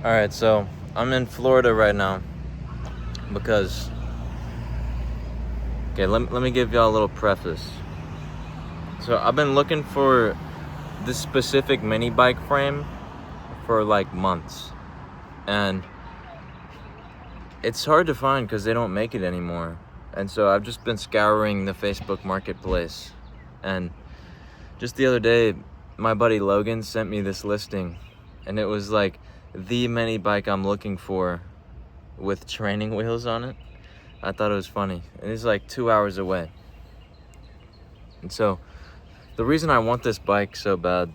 Alright, so I'm in Florida right now because, okay, let me give y'all a little preface. So I've been looking for this specific mini bike frame for like months, and it's hard to find because they don't make it anymore. And so I've just been scouring the Facebook marketplace, and just the other day my buddy Logan sent me this listing, and it was like the mini bike I'm looking for with training wheels on it. I thought it was funny, and it's like 2 hours away. And so the reason I want this bike so bad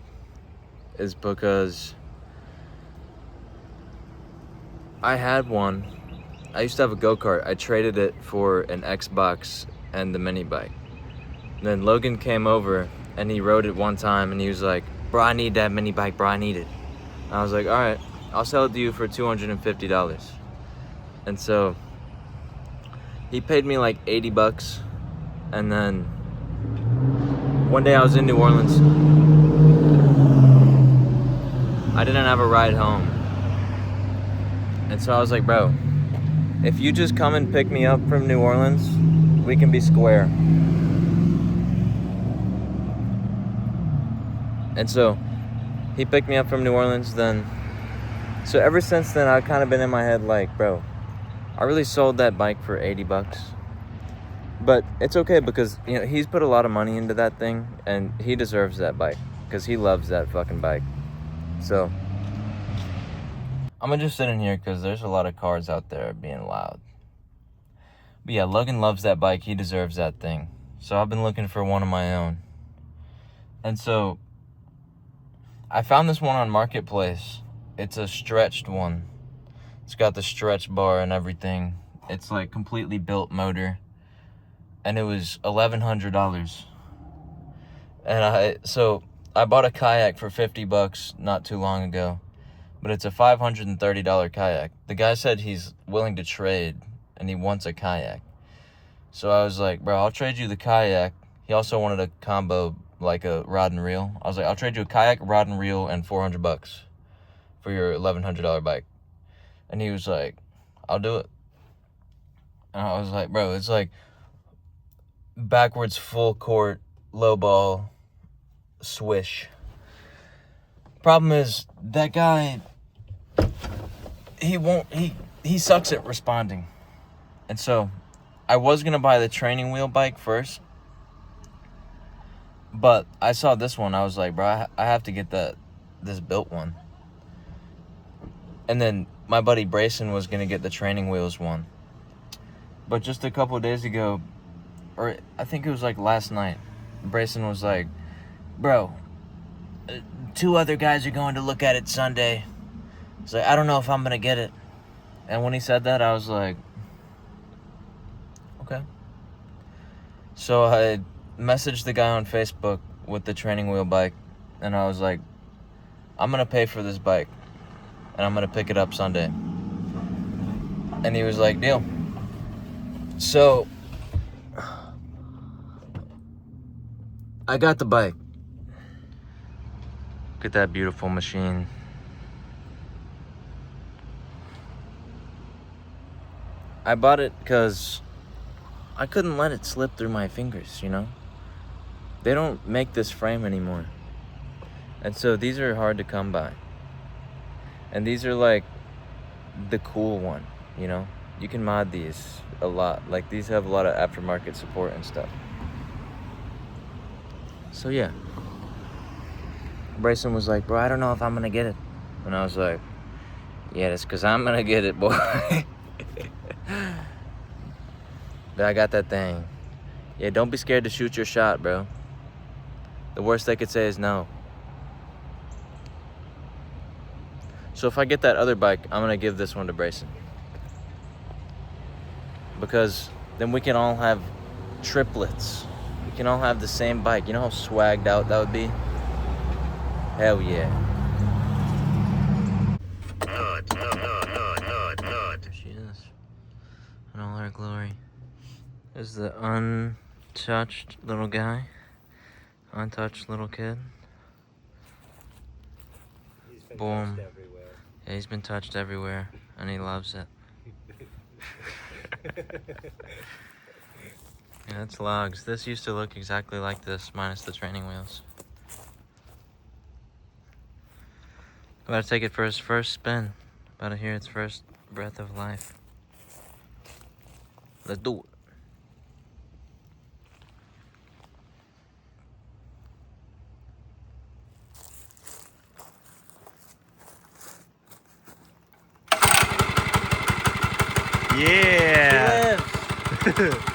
is because I had one. I used to have a go-kart. I traded it for an Xbox and the mini bike. And then Logan came over and he rode it one time and he was like, bro, I need that mini bike, bro, I need it. And I was like, all right, I'll sell it to you for $250. And so he paid me like 80 bucks. And then one day I was in New Orleans. I didn't have a ride home. And so I was like, bro, if you just come and pick me up from New Orleans, we can be square. And so he picked me up from New Orleans then. So ever since then, I've kind of been in my head like, bro, I really sold that bike for 80 bucks. But it's okay because, you know, he's put a lot of money into that thing and he deserves that bike because he loves that fucking bike. So I'm gonna just sit in here because there's a lot of cars out there being loud. But yeah, Logan loves that bike. He deserves that thing. So I've been looking for one of my own. And so I found this one on Marketplace. It's a stretched one. It's got the stretch bar and everything. It's like completely built motor. And it was $1,100. And I bought a kayak for 50 bucks not too long ago. But it's a $530 kayak. The guy said he's willing to trade and he wants a kayak. So I was like, bro, I'll trade you the kayak. He also wanted a combo, like a rod and reel. I was like, I'll trade you a kayak, rod and reel, and 400 bucks for your $1,100 bike. And he was like, I'll do it. And I was like, bro, it's like backwards full court, low ball, swish. Problem is, that guy, he sucks at responding. And so I was gonna buy the training wheel bike first, but I saw this one. I was like, bro, I have to get this built one. And then my buddy Bracen was gonna get the training wheels one. But just a couple of days ago, or I think it was like last night, Bracen was like, bro, 2 other guys are going to look at it Sunday. He's like, I don't know if I'm gonna get it. And when he said that, I was like, okay. So I messaged the guy on Facebook with the training wheel bike, and I was like, I'm gonna pay for this bike, and I'm gonna pick it up Sunday. And he was like, deal. So I got the bike. Look at that beautiful machine. I bought it because I couldn't let it slip through my fingers, you know? They don't make this frame anymore. And so these are hard to come by. And these are like the cool one, you know? You can mod these a lot. Like, these have a lot of aftermarket support and stuff. So yeah. Bracen was like, bro, I don't know if I'm gonna get it. And I was like, yeah, that's because I'm gonna get it, boy. But I got that thing. Yeah, don't be scared to shoot your shot, bro. The worst they could say is no. So if I get that other bike, I'm gonna give this one to Bracen. Because then we can all have triplets. We can all have the same bike. You know how swagged out that would be? Hell yeah. There she is. In all her glory. There's the untouched little guy. Untouched little kid. He's been Boom. touched everywhere. Yeah, he's been touched everywhere, and he loves it. Yeah, it's logs. This used to look exactly like this, minus the training wheels. About to take it for his first spin. About to hear its first breath of life. Let's do it. Yeah! He lives!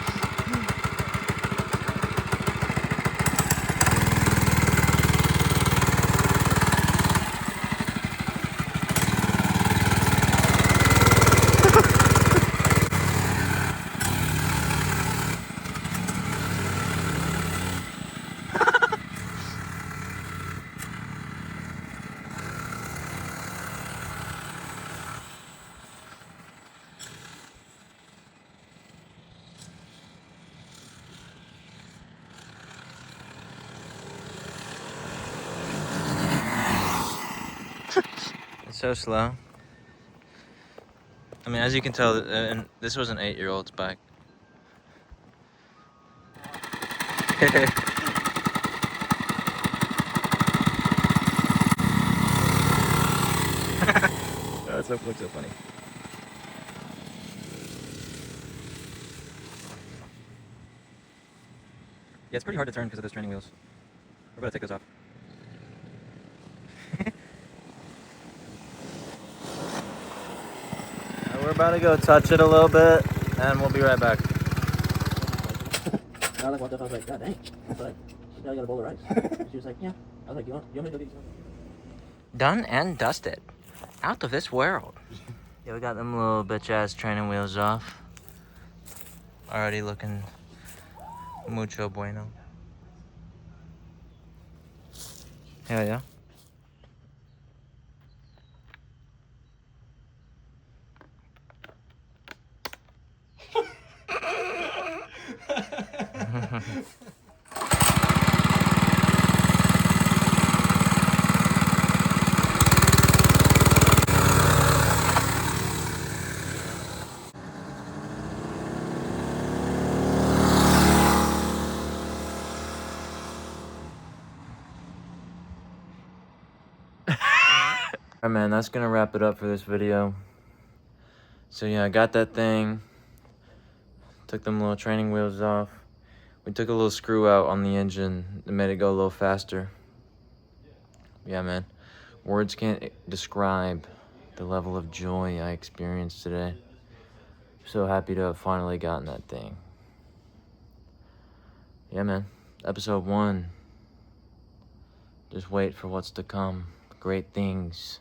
It's so slow. I mean, as you can tell, and this was an 8-year-old's bike. That's what looks so funny. Yeah, it's pretty hard to turn because of those training wheels. We're about to take those off. We're about to go touch it a little bit, and we'll be right back. I was like, what the fuck? I was like, God dang. I was like, I got a bowl of rice. She was like, yeah. I was like, you want me to go get you? Done and dusted. Out of this world. Yeah, we got them little bitch ass training wheels off. Already looking mucho bueno. Hell yeah. Alright, man, that's gonna wrap it up for this video. So yeah, I got that thing. Took them little training wheels off. We took a little screw out on the engine that made it go a little faster. Yeah, man. Words can't describe the level of joy I experienced today. So happy to have finally gotten that thing. Yeah, man. Episode 1. Just wait for what's to come. Great things